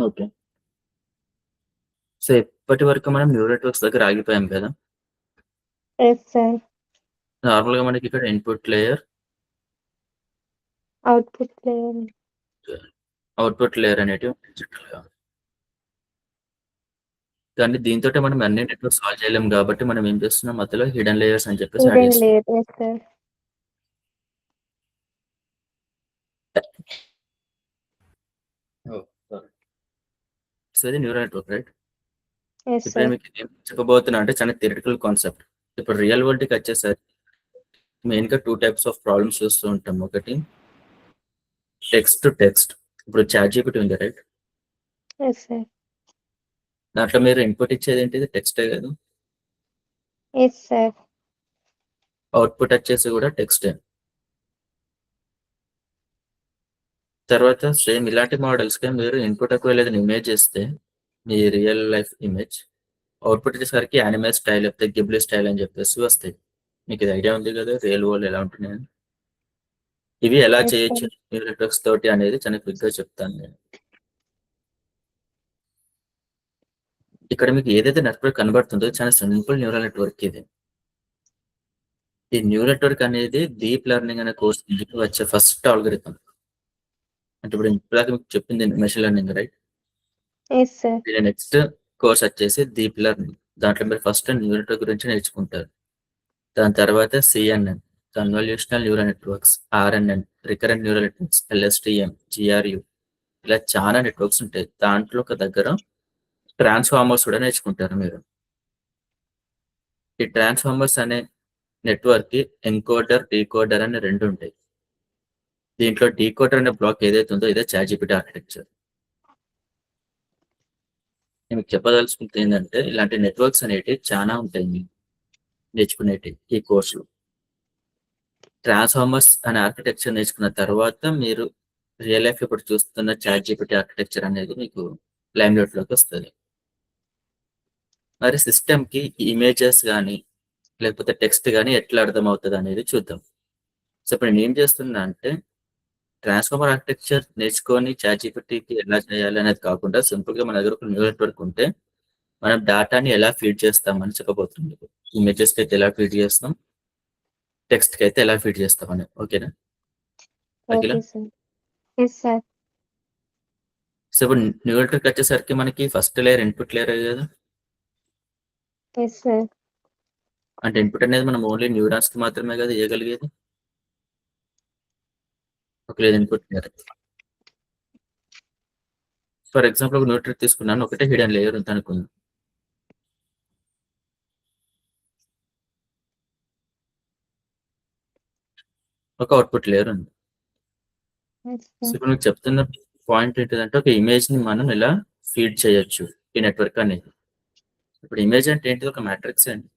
Okay. So, ఇప్పటి వరకు మనం న్యూరల్ నెట్వర్క్స్ దగ్గర ఆగిపోయాం కదా! Yes sir. నార్మల్‌గా మనకి ఇక్కడ input layer, output layer. Output layer అనేటివి ఉంటాయి జనరల్‌గా. కానీ దీనితోటే మనం అన్ని నెట్వర్క్స్ సాల్వ్ చేయలేం కాబట్టి మనం ఏం చేస్తున్నాం మధ్యలో హిడెన్ లేయర్స్ అని చెప్పేసి యాడ్ హిడెన్ చేస్తున్నాం. Layer. Yes sir. Oh! Sorry. So, ఇది న్యూరల్ నెట్వర్క్ రైట్? యెస్ ఇప్పుడు నేను సార్. మీకు ఏం చెప్పబోతున్నా అంటే చాలా థియరిటికల్ కాన్సెప్ట్. ఇప్పుడు రియల్ వరల్డ్‌కి వచ్చేసరికి మెయిన్‌గా 2 టైప్స్ ఆఫ్ ప్రాబ్లమ్స్ చూస్తూ ఉంటాం. ఒకటి టెక్స్ట్ టు టెక్స్ట్. ఇప్పుడు చాట్‌జీపీటీ ఉంది రైట్? Yes sir. దాంట్లో మీరు ఇన్‌పుట్ ఇచ్చేది ఏంటిది టెక్స్టే కదా! Yes sir. అవుట్‌పుట్ వచ్చేసి కూడా టెక్స్టే. తర్వాత సేమ్ ఇలాంటి మోడల్స్‌కే మీరు ఇన్‌పుట్ ఒకవేళ ఏదైనా ఇమేజ్ ఇస్తే, మీ రియల్ లైఫ్ ఇమేజ్, అవుట్‌పుట్ వచ్చేసరికి యానిమే స్టైల్ లేకపోతే గిబ్లీ స్టైల్ అని చెప్పేసి వస్తాయి. మీకు ఇది ఐడియా ఉంది కదా! రియల్ వరల్డ్ ఎలా ఉంటున్నాయని. ఇవి ఎలా యెస్ చేయొచ్చు సార్. న్యూరల్ నెట్వర్క్స్ తోటి అనేది చాలా క్విక్‌గా చెప్తాను నేను. ఇక్కడ మీకు ఏదైతే నెట్వర్క్ కనబడుతుందో చాలా సింపుల్ న్యూరల్ నెట్వర్క్ ఇది. ఈ న్యూరల్ నెట్వర్క్ అనేది డీప్ లెర్నింగ్ అనే కోర్స్ నుంచి వచ్చే ఫస్ట్ ఆల్గోరిథం. అంటే ఇప్పుడు ఇందాక మీకు చెప్పింది machine learning right? Yes sir. దీని నెక్స్ట్ కోర్స్ వచ్చేసి డీప్ లెర్నింగ్. దాంట్లో మీరు ఫస్ట్ న్యూరల్ నెట్వర్క్ గురించి నేర్చుకుంటారు. దాని తర్వాత CNN, convolutional neural networks, RNN, recurrent neural networks, LSTM, GRU, ఇలా చాలా నెట్వర్క్స్ ఉంటాయి. దాంట్లో ఒక దగ్గర ట్రాన్స్ఫార్మర్స్ కూడా నేర్చుకుంటారు మీరు. ఈ ట్రాన్స్ఫార్మర్స్ అనే నెట్వర్క్ కి ఎన్కోడర్, డీకోడర్ అని రెండు ఉంటాయి. దీంట్లో డీకోడర్ అనే బ్లాక్ ఏదైతే ఉందో ఇదే చాట్‌జీపీటీ ఆర్కిటెక్చర్. నేను మీకు చెప్పదలుచుకుంది ఏంటంటే ఇలాంటి నెట్వర్క్స్ అనేటివి చాలా ఉంటాయి మీకు నేర్చుకునేటివి ఈ కోర్సులో. ట్రాన్స్ఫార్మర్స్ అనే ఆర్కిటెక్చర్ నేర్చుకున్న తర్వాత మీరు రియల్ లైఫ్ ఇప్పుడు చూస్తున్న చాట్‌జీపీటీ ఆర్కిటెక్చర్ అనేది మీకు లైమ్‌లైట్‌లోకి వస్తది. మరి సిస్టమ్‌కి ఇమేజెస్ గాని, లేకపోతే టెక్స్ట్ గాని ఎట్లా అర్థమవుతది అనేది చూద్దాం. సో, ఇప్పుడు నేనేం చేస్తున్నా అంటే ట్రాన్స్‌ఫార్మర్ ఆర్కిటెక్చర్ నేర్చుకొని చాట్‌జీపీటీకి ఎలా చేయాలి అనేది కాకుండా సింపుల్‌గా మన దగ్గర ఒక న్యూరల్ నెట్వర్క్ ఉంటే మనం డేటాని ఎలా ఫీడ్ చేస్తామని చెప్పబోతున్నాను మీకు. ఇమేజెస్‌కైతే ఎలా ఫీడ్ చేస్తాం, టెక్స్ట్‌కైతే ఎలా ఫీడ్ చేస్తామని. ఓకేనా? Akhila? Okay sir. Yes sir. So, ఇప్పుడు న్యూరల్ నెట్వర్క్ వచ్చేసరికి మనకి ఫస్ట్ లేయర్ ఇన్‌పుట్ లేయరే కదా! Yes sir. అంటే ఇన్‌పుట్ అనేది మనం ఓన్లీ న్యూరాన్స్‌కి మాత్రమే కదా ఇయ్యగలిగేది. ఒకవేళ ఇన్‌పుట్ లేయర్. ఫర్ ఎగ్జాంపుల్ ఒక న్యూరల్ నెట్వర్క్ తీసుకున్నాను. ఒకటే హిడెన్ లేయర్ ఉందనుకుందాం. ఒక అవుట్‌పుట్ లేయర్ ఉంది. Yes so, sir. ఇప్పుడు మీకు చెప్తున్న పాయింట్ ఏంటిదంటే ఒక ఇమేజ్‌ని మనం ఎలా ఫీడ్ చేయొచ్చు ఈ నెట్వర్క్ అనేది. ఇప్పుడు ఇమేజ్ అంటే ఏంటిది? ఒక మ్యాట్రిక్స్ అండి.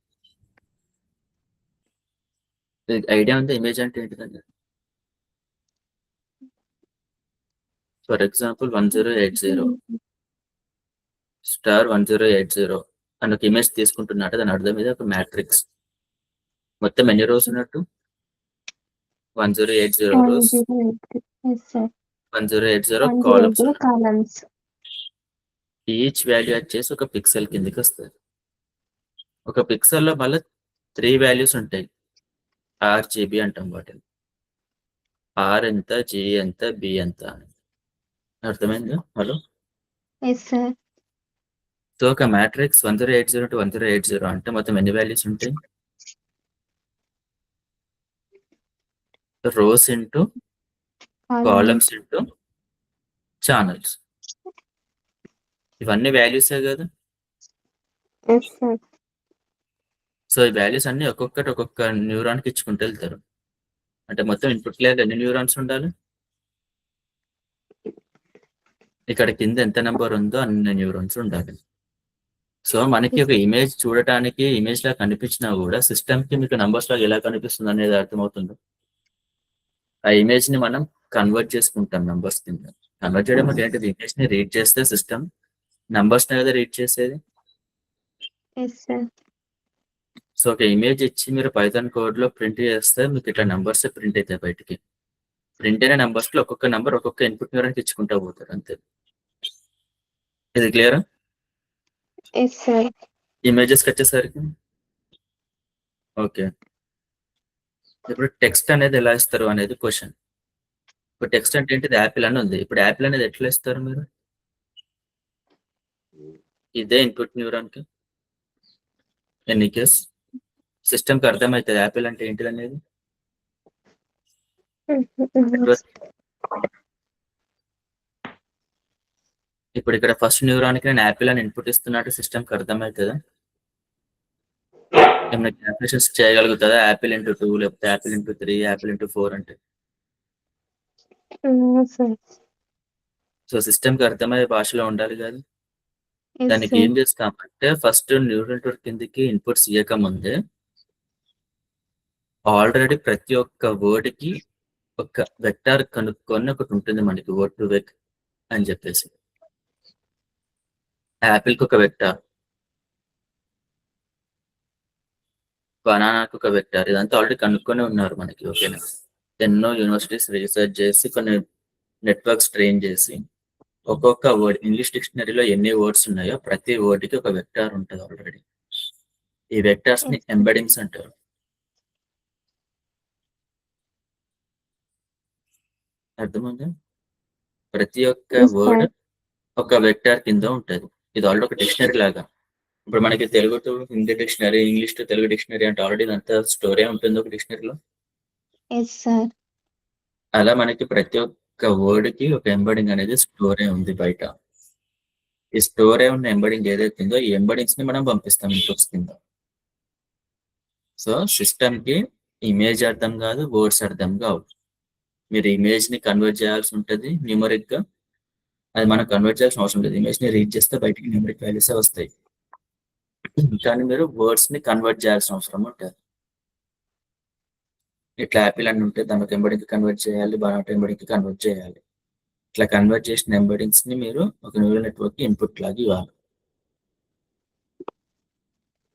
మీకు ఐడియా ఉందా ఇమేజ్ అంటే ఏంటిదని? ఫర్ ఎగ్జాంపుల్ 1080 స్టార్ 1080 అని ఒక ఇమేజ్ తీసుకుంటున్నట్టు దాని అర్థం ఇది ఒక మ్యాట్రిక్స్. మొత్తం ఎన్ని రోస్ ఉన్నట్టు? 1080 రోస్, 1080. Yes sir. 1080 కాలమ్స్ 1080 ఉన్నాయి. కాలమ్స్. ఈచ్ వాల్యూ వచ్చేసి ఒక పిక్సెల్ కిందకి వస్తది. ఒక పిక్సెల్‌లో మళ్ళా 3 వాల్యూస్ ఉంటాయి. ఆర్‌జీబీ అంటాం వాటిని. ఆర్ ఎంత, జీ ఎంత, బి ఎంత అని. అర్థమైందా? హలో! Yes sir. సో, ఒక మ్యాట్రిక్స్ 1080-1080 అంటే మొత్తం ఎన్ని వాల్యూస్ ఉంటాయి? Rows into columns. Columns into channels. ఇవన్నీ వాల్యూసే గదా! Yes sir. సో, ఈ వాల్యూస్ అన్నీ ఒక్కొక్కటి ఒక్కొక్క న్యూరాన్‌కి ఇచ్చుకుంటూ ఎళ్తారు. అంటే మొత్తం ఇన్‌పుట్ లేయర్‌లో ఎన్ని న్యూరాన్స్ ఉండాలి? ఇక్కడ కింద ఎంత నంబర్ ఉందో అన్ని న్యూరాన్స్ ఉండాలి. సో, మనకి యెస్ ఒక ఇమేజ్ చూడటానికి ఇమేజ్‌లా కనిపించినా గూడా సిస్టమ్‌కి మీకు నంబర్స్ లాగా ఎలా కనిపిస్తుందనేది అర్థమవుతుందా? ఆ ఇమేజ్‌ని మనం కన్వర్ట్ చేసుకుంటాం నంబర్స్ కింద. కన్వర్ట్ చేయడం అంటే ఏంటిది? ఇమేజ్‌ని రీడ్ చేస్తే సిస్టమ్ నంబర్స్‌నే కదా రీడ్ చేసేది. Yes sir. సో, ఒక ఇమేజ్ ఇచ్చి మీరు పైథాన్ కోడ్‌లో ప్రింట్ చేస్తే మీకు ఇట్లా నంబర్సే ప్రింట్ అయితాయి బయటికి. ప్రింట్ అయిన నంబర్స్‌లో ఒక్కొక్క నంబర్ ఒక్కొక్క ఇన్‌పుట్ న్యూరాన్‌కి ఇచ్చుకుంటా పోతారు అంతే. ఇది క్లియరా? Yes sir. ఇమేజెస్కి వచ్చేసరికి ఓకే. ఇప్పుడు టెక్స్ట్ అనేది ఎలా ఇస్తారు అనేది క్వశ్చన్. ఇప్పుడు టెక్స్ట్ అంటే ఏంటిది? యాపిల్ అని ఉంది. ఇప్పుడు యాపిల్ అనేది ఎట్లా ఇస్తారు మీరు? ఇదే ఇన్పుట్ న్యూరాన్‌కి. ఎనీ కేస్ సిస్టమ్‌కి అర్థమైతది యాపిల్ అంటే ఏంటిదనేది. నెట్వర్క్ ఇప్పుడు ఇక్కడ ఫస్ట్ న్యూరాన్‌కి నేను యాపిల్ అని ఇన్పుట్ ఇస్తున్నట్టు సిస్టమ్‌కి అర్థమైతదా? ఏమైనా క్యాలిక్యులేషన్స్ చేయగలుగుతదా? యాపిల్ ఇంటూ 2 లేకపోతే యాపిల్ ఇంటూ 3, యాపిల్ ఇంటూ 4 అంటే. సార్. సో సిస్టమ్‌కి అర్థమయ్యే భాషలో ఉండాలి గదా! ఎస్ దానికి సార్. ఏం చేస్తామంటే ఫస్ట్ న్యూరల్ నెట్వర్క్ కిందకి ఇన్పుట్స్ ఇయ్యకముందే ఆల్రెడీ ప్రతి ఒక్క వర్డ్‌కి ఒక వెక్టార్ కనుక్కొని ఒకటుంటుంది మనకి వర్డ్ టు వెక్ అని చెప్పేసి. యాపిల్‌కి ఒక వెక్టార్. బనానాకి ఒక వెక్టార్. ఇదంతా ఆల్రెడీ కనుక్కొనే ఉన్నారు మనకి. ఓకేనా? ఎన్నో యూనివర్సిటీస్ రీసెర్చ్ చేసి కొన్ని నెట్వర్క్స్ ట్రైన్ చేసి ఒక్కొక్క వర్డ్ ఇంగ్లీష్ డిక్షనరీలో ఎన్ని వర్డ్స్ ఉన్నాయో ప్రతి వర్డ్‌కి ఒక వెక్టార్ ఉంటది ఆల్రెడీ. ఈ వెక్టార్స్‌ని ఎస్. ఎంబెడింగ్స్ అంటారు. అర్థమైందా? ప్రతి ఒక్క ఎస్ వర్డ్ సార్. ఒక వెక్టార్ కింద ఉంటది. ఇది ఆల్రెడీ ఒక డిక్షనరీ లాగా. ఇప్పుడు మనకి Telugu to Hindi dictionary, English to Telugu dictionary అంటే ఆల్రెడీ ఇదంతా స్టోరే ఉంటుంది ఒక డిక్షనరీలో. Yes sir. అలా మనకి ప్రతి ఒక్క వర్డ్‌కి ఒక ఎంబెడింగ్ అనేది స్టోరే ఉంది బయట. ఈ స్టోరే ఉన్న ఎంబెడింగ్ ఏదైతే ఉందో ఈ ఎంబెడింగ్స్‌ని మనం పంపిస్తాం ఇన్పుట్స్ కింద. సో సిస్టమ్‌కి ఇమేజ్ అర్థం కాదు, వర్డ్స్ అర్థం కావు. మీరు ఇమేజ్‌ని కన్వర్ట్ చేయాల్సి ఉంటది న్యూమరిక్‌గా. అది మనం కన్వర్ట్ చేయాల్సిన అవసరం లేదు. ఇమేజ్‌ని రీడ్ చేస్తే బయటికి న్యూమరిక్ వాల్యూసే వస్తాయి. కానీ మీరు వర్డ్స్‌ని కన్వర్ట్ చేయాల్సిన అవసరం ఉంటది. ఇట్లా యాపిల్ అని ఉంటే దాన్ని ఒక ఎంబెడింగ్‌కి కన్వర్ట్ చేయాలి. బనానా ఎంబెడింగ్‌కి కన్వర్ట్ చేయాలి. ఇట్లా కన్వర్ట్ చేసిన ఎంబెడింగ్స్‌ని మీరు ఒక న్యూరల్ నెట్వర్క్‌కి ఇన్పుట్ లాగా ఇవ్వాలి.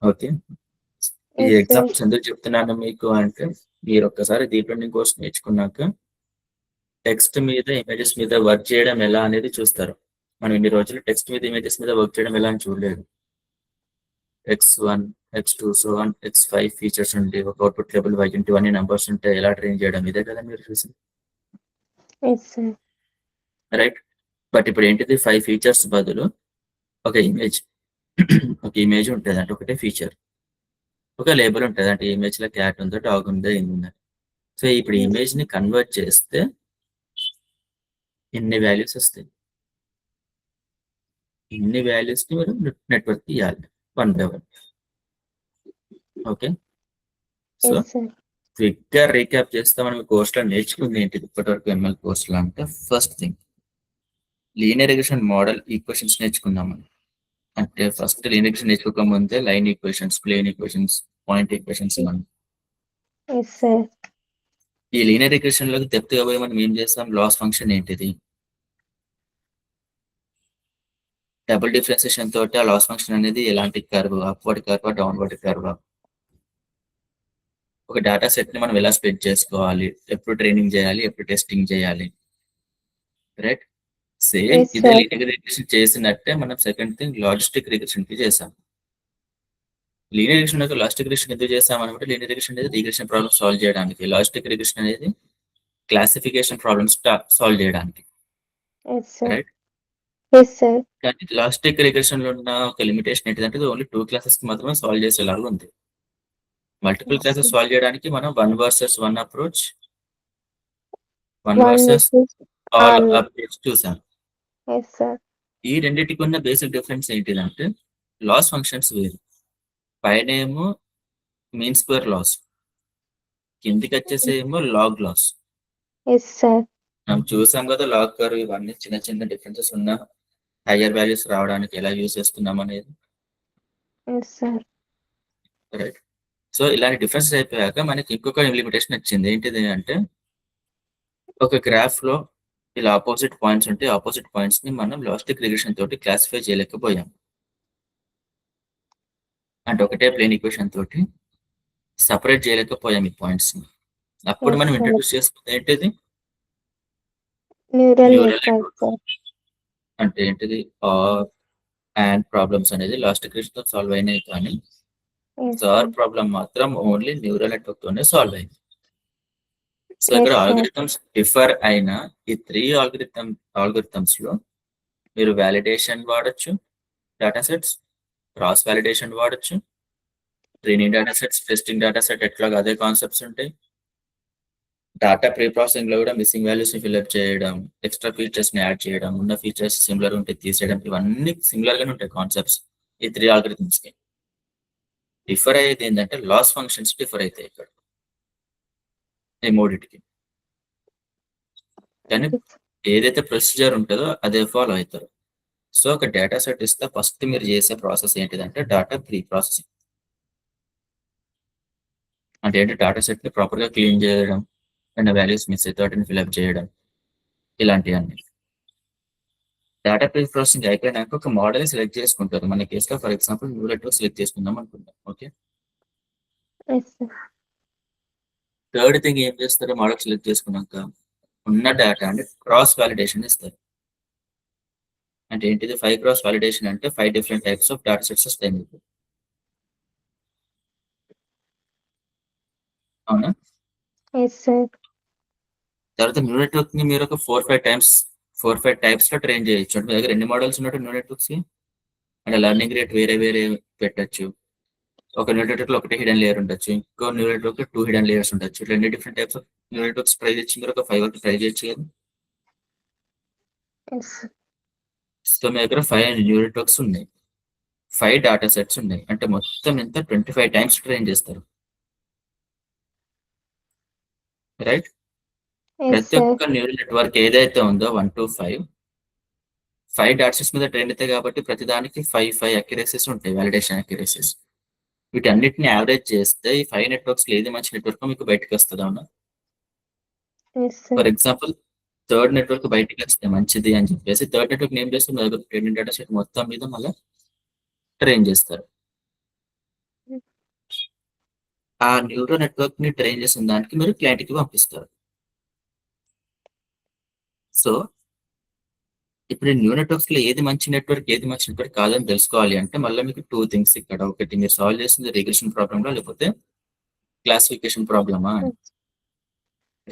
ఓకే. ఈ ఎస్ సార్. ఎగ్జాంపుల్స్ ఎందుకు చెప్తున్నాను మీకు అంటే మీరు ఒక్కసారి డీప్ లెర్నింగ్ కోర్స్ నేర్చుకున్నాక టెక్స్ట్ మీద, ఇమేజెస్ మీద వర్క్ చేయడం ఎలా అనేది చూస్తారు. మనం ఇన్ని రోజులు టెక్స్ట్ మీద, ఇమేజెస్ మీద వర్క్ చేయడం ఎలా అని చూడలేదు. X1, X2 so on X5 features ఉండి ఒక అవుట్‌పుట్ టేబుల్ Y ఇంటూ అన్ని నంబర్స్ ఉంటే ఎలా ట్రైన్ చేయడం ఇదే కదా మీరు చూసింది. Yes sir. రైట్? బట్ ఇప్పుడు ఏంటిది 5 ఫీచర్స్ బదులు ఒక ఇమేజ్. ఒక ఇమేజ్ ఉంటది. అంటే ఒకటే ఫీచర్. ఒక లేబుల్ ఉంటది. అంటే ఇమేజ్‌లో క్యాట్ ఉందో, డాగ్ ఉందో, ఏముందని. సో ఇప్పుడు ఎస్. ఇమేజ్‌ని కన్వర్ట్ చేస్తే ఇన్ని వాల్యూస్ వస్తాయి. ఇన్ని వాల్యూస్‌ని మీరు నెట్వర్క్‌కి ఇయ్యాలి. 1 by 1. Okay. So yes sir. క్విక్‌గా రీక్యాప్ చేస్తే మనం కోర్స్‌లో నేర్చుకుంది ఏంటిది ఇప్పటివరకు ఎంఎల్ కోర్స్‌లో అంటే first thing linear regression model equations నేర్చుకున్నాం మనం. అంటే ఫస్ట్ లీనియర్ రిగ్రెషన్ నేర్చుకోకముందే line equations, plane equations, point equations ఇవన్నీ. Yes sir. ఈ లీనియర్ రిగ్రెషన్‌లోకి డెప్త్‌గా పోయి మనం ఏం చేస్తాం? లాస్ ఫంక్షన్ ఏంటిది? డబుల్ డిఫరెన్షియేషన్ తోటి ఆ లాస్ ఫంక్షన్ అనేది ఎలాంటి కర్వ్, అప్‌వర్డ్ కర్వా, డౌన్‌వర్డ్ కర్వా? ఒక డేటా సెట్‌ని మనం ఎలా స్ప్లిట్ చేసుకోవాలి? ఎప్పుడు ట్రైనింగ్ చేయాలి? ఎప్పుడు టెస్టింగ్ చేయాలి? రైట్? సేమ్ ఎస్ ఇదే సార్. లీనియర్ రిగ్రెషన్ చేసినట్టే మనం సెకండ్ థింగ్ లాజిస్టిక్ రిగ్రెషన్‌కి చేసాం. లీనియర్ రిగ్రెషన్ యొక్క లాజిస్టిక్ రిగ్రెషన్ ఎందుకు చేసామనంటే లీనియర్ రిగ్రెషన్ అనేది రిగ్రెషన్ ప్రాబ్లమ్ సాల్వ్ చేయడానికి. లాజిస్టిక్ రిగ్రెషన్ అనేది క్లాసిఫికేషన్ ప్రాబ్లమ్స్ సాల్వ్ చేయడానికి. Yes sir. Right? Yes sir. కానీ లాజిస్టిక్ రిగ్రెషన్‌లో ఉన్న ఒక లిమిటేషన్ ఏంటిదంటే ఓన్లీ 2 క్లాసెస్‌కి మాత్రమే సాల్వ్ చేసేలాగా ఉంది. Multiple s classes sir. Solve చేయడానికి మనం 1 versus 1 approach, 1 1 versus versus all all. Approach చూసాం. Yes sir. ఈ రెండిటికి ఉన్న బేసిక్ డిఫరెన్స్ ఏంటిదంటే లాస్ ఫంక్షన్స్ వేరు. పైనేమో మీన్ స్క్వేర్ లాస్. కిందికొచ్చేసేమో లాగ్ లాస్. Yes sir. మనం చూసాం కదా లాగ్ కర్వ్ ఇవన్నీ చిన్న చిన్న డిఫరెన్సెస్ ఉన్న హైయర్ వాల్యూస్ రావడానికి ఎలా యూజ్ చేస్తున్నాం అనేది. Yes sir. రైట్? సో ఇలాంటి డిఫరెన్సెస్ అయిపోయాక మనకి ఇంకొక లిమిటేషన్ వచ్చింది. ఏంటిది అంటే ఒక గ్రాఫ్‌లో ఇలా అపోజిట్ పాయింట్స్ ఉంటే అపోజిట్ పాయింట్స్‌ని మనం లాజిస్టిక్ రిగ్రెషన్ తోటి క్లాసిఫై చేయలేకపోయాం. అంటే ఒకటే ప్లేన్ ఈక్వేషన్ తోటి సెపరేట్ చేయలేకపోయాం ఈ పాయింట్స్‌ని. అప్పుడు ఎస్ మనం సార్. ఇంట్రొడ్యూస్ చేసుకుంది ఏంటిది? Neural neural network network. Sir. అంటే ఏంటిది? అండ్ ప్రాబ్లమ్స్ అనేది లాస్ట్ తో సాల్వ్ అయినాయి, కానీ yes స్టార్ sir, ప్రాబ్లం మాత్రం ఓన్లీ న్యూరల్ నెట్వర్క్ తోనే సాల్వ్ అయింది. సో ఇక్కడ yes sir, ఆల్గరిథమ్స్ డిఫర్ అయిన ఈ 3 ఆల్గరిథమ్స్ లో మీరు వ్యాలిడేషన్ వాడచ్చు, డేటా సెట్స్, క్రాస్ వ్యాలిడేషన్ వాడచ్చు, training data sets, testing data set ఎట్లాగా అదే కాన్సెప్ట్స్ ఉంటాయి. డేటా ప్రీ ప్రాసెసింగ్ లో కూడా మిస్సింగ్ వాల్యూస్ ని ఫిల్అప్ చేయడం, ఎక్స్ట్రా ఫీచర్స్ ని యాడ్ చేయడం, ఉన్న ఫీచర్స్ సిమిలర్ ఉంటే తీసేయడం, ఇవన్నీ సిమిలర్ గానే ఉంటాయి కాన్సెప్ట్స్ ఈ 3 ఆల్గరిథమ్స్ కి. డిఫర్ అయ్యేది ఏంటంటే లాస్ ఫంక్షన్స్ డిఫర్ అవుతాయి ఇక్కడ ఈ మూడిటికి. కానీ ఏదైతే ప్రొసీజర్ ఉంటుందో అదే ఫాలో అవుతారు. సో ఒక డేటా సెట్ ఇస్తే ఫస్ట్ మీరు చేసే ప్రాసెస్ ఏంటిదంటే డేటా ప్రీ ప్రాసెసింగ్. అంటే ఏంటి, డేటా సెట్ ని ప్రాపర్ గా క్లీన్ చేయడం, అండ్ వాల్యూస్ మిస్ అయితే వాటిని ఫిల్అప్ చేయడం, ఇలాంటివన్నీ. డేటా ప్రీ ప్రాసెసింగ్ అయిపోయినాక ఒక మోడల్ సెలెక్ట్ చేసుకుంటారు. మన కేసులో for example neural network select చేసుకుందాం అనుకుంటాం. Okay, yes sir, third thing ఏం చేస్తారు, మోడల్ సెలెక్ట్ చేసుకున్నాక ఉన్న డేటా అంటే క్రాస్ వాలిడేషన్ ఇస్తారు. అంటే ఏంటిది 5 క్రాస్ వాలిడేషన్ అంటే 5 different types of data sets వస్తాయి మీకు. అవునా? yes sir, తర్వాత న్యూ నెట్వర్క్ ని మీరు ఒక 4-5 టైప్స్ లో ట్రైన్ చేయొచ్చు. అంటే మీ దగ్గర ఎన్ని మోడల్స్ ఉన్నట్టు న్యూ నెట్వర్క్స్ కి, అంటే లెర్నింగ్ రేట్ వేరే వేరే పెట్టచ్చు. ఒక న్యూ నెట్వర్క్ లో ఒకటే హిడెన్ లేయర్ ఉండొచ్చు, ఇంకో న్యూ నెట్వర్క్ లో 2 హిడెన్ లేయర్స్ ఉండొచ్చు. ఇట్లా ఎన్ని different types of new networks try చేసి మీరు ఒక 5 వరకు ట్రై చేయొచ్చు కదా. yes sir, సో మీ దగ్గర 5 న్యూ నెట్వర్క్స్ ఉన్నాయి, 5 డేటా సెట్స్ ఉన్నాయి, అంటే మొత్తం ఎంత 25 టైమ్స్ ట్రైన్ చేస్తారు, రైట్? yes ప్రతి sir, ఒక్క న్యూరల్ నెట్వర్క్ ఏదైతే ఉందో 1 to 5 డేటా సెట్స్ మీద ట్రైన్ అవుతాయి కాబట్టి ప్రతి దానికి 5 అక్యురసీస్ ఉంటాయి, వాలిడేషన్ అక్యురసీస్. వీటన్నిటిని యావరేజ్ చేస్తే ఈ 5 నెట్వర్క్స్ లో ఏది మంచి నెట్వర్క్ మీకు బయటకు వస్తుంది. అవునా? yes sir, for example third network బయటకు వస్తే మంచిది అని చెప్పేసి థర్డ్ నెట్వర్క్ ఏం చేస్తే మీ దగ్గర ట్రైనింగ్ డేటా సెట్ మొత్తం మీద మళ్ళీ ట్రైన్ చేస్తారు. ఆ న్యూరో నెట్వర్క్ ని ట్రైన్ చేసిన దానికి మీరు క్లయింట్ కి పంపిస్తారు. సో ఇప్పుడు న్యూ నెట్వర్క్స్ లో ఏది మంచి నెట్వర్క్ ఏది మంచి నెట్వర్క్ కాదని తెలుసుకోవాలి అంటే మళ్ళీ మీకు 2 థింగ్స్ ఇక్కడ. ఒకటి, మీరు సాల్వ్ చేసింది రిగ్రెషన్ ప్రాబ్లమా లేకపోతే క్లాసిఫికేషన్ ప్రాబ్లమా అని.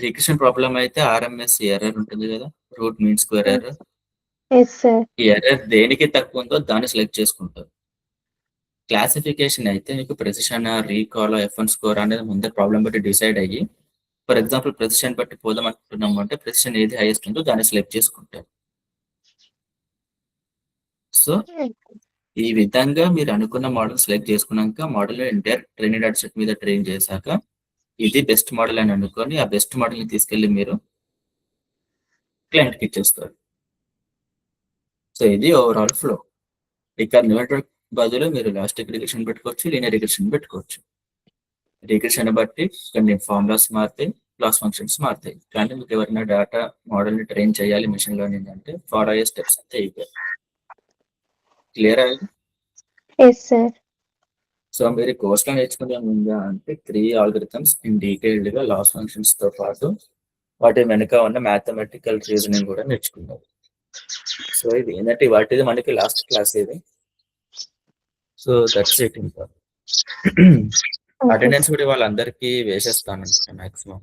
రిగ్రెషన్ ప్రాబ్లం అయితే ఆర్ఎంఎస్ ఎర్రర్ ఉంటుంది కదా, root mean square error. yes sir, ఈ ఎర్రర్ దేనికి తక్కువ ఉందో దాన్ని సెలెక్ట్ చేసుకుంటారు. క్లాసిఫికేషన్ అయితే మీకు ప్రెసిషన్, రీకాల్, F1 స్కోర్ అనేది ముందే ప్రాబ్లం బట్టి డిసైడ్ అయ్యి, ఫర్ ఎగ్జాంపుల్ ప్రెసిషన్ బట్టి పోదాం అనుకుంటున్నాము అంటే ప్రెసిషన్ ఏది హైయెస్ట్ ఉందో దాన్ని సెలెక్ట్ చేసుకుంటారు. సో ఈ విధంగా మీరు అనుకున్న మోడల్ సెలెక్ట్ చేసుకున్నాక model entire training data set మీద ట్రైన్ చేశాక ఇది బెస్ట్ మోడల్ అని అనుకొని ఆ బెస్ట్ మోడల్ ని తీసుకెళ్లి మీరు క్లయింట్ కి ఇచ్చేస్తారు. సో ఇది ఓవరాల్ ఫ్లో. ఇక్కడ నెట్వర్క్ బదులు మీరు లాస్టిక్ రిగ్రెషన్ పెట్టుకోవచ్చు, లీనియర్ రిగ్రెషన్ పెట్టుకోవచ్చు. రిగ్రెషన్ బట్టి కొన్ని ఫార్ములాస్ మారుతాయి, లాస్ ఫంక్షన్స్ మారుతాయి. కానీ మీకు ఎవరైనా డేటా మోడల్ ని ట్రైన్ చేయాలి మిషన్ లెర్నింగ్ అంటే ఫాలో అయ్యే స్టెప్స్ అంతే ఇవే. క్లియర్ అయ్యి? yes sir, సో మీరు కోర్స్ లో నేర్చుకునే ముందా అంటే 3 ఆల్గరిథమ్స్ ఇన్ డీటెయిల్డ్ గా లాస్ ఫంక్షన్స్ తో పాటు వాటి వెనుక ఉన్న మ్యాథమెటికల్ రీజనింగ్ కూడా నేర్చుకున్నారు. సో ఇది ఏంటంటే వాటిది మనకి లాస్ట్ క్లాస్ ఇది. So that's it. ఇంకా okay అటెండెన్స్ కూడా వాళ్ళందరికీ వేసేస్తాను మాక్సిమం.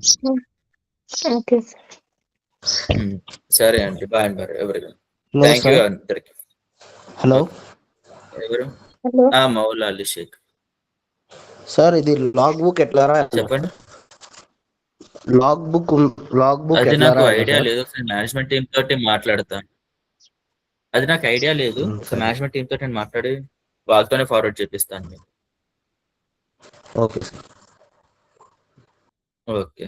okay sir, సరే అండి, బాయ్ అండి ఎవరికి. Hello thank you sir. అందరికి. హలో ఎవరు? hello, మౌలా అలీ షేక్. సార్, ఇది లాగ్ బుక్ ఎట్లా రాయాలి? చెప్పండి. లాగ్ బుక్ అది ఎట్లా నాకు రాయాలి ఐడియా సార్? లేదు, మేనేజ్మెంట్ టీమ్ తోటి మాట్లాడతాను. అది నాకు ఐడియా లేదు, సరే. మేనేజ్మెంట్ టీమ్ తోటి నేను మాట్లాడి వాళ్ళతోనే ఫార్వర్డ్ చేపిస్తాను మీకు. Okay sir. ఓకే.